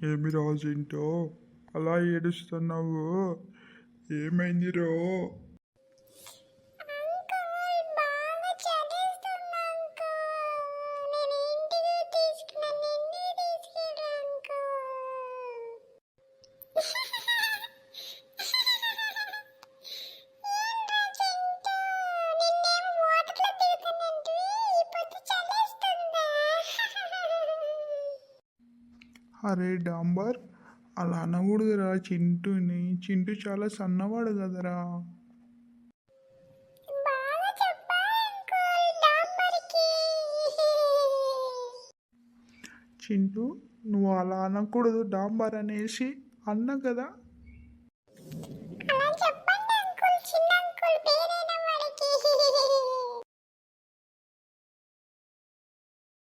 ఏమి రాజేంటో అలా ఏడుస్తున్నావు? ఏమైంది రో? అరే డాంబర్, అలా అనకూడదురా చింటూని. చింటూ చాలా సన్నవాడు కదరా. చింటూ, నువ్వు అలా అనకూడదు డాంబర్ అనేసి. అన్న కదా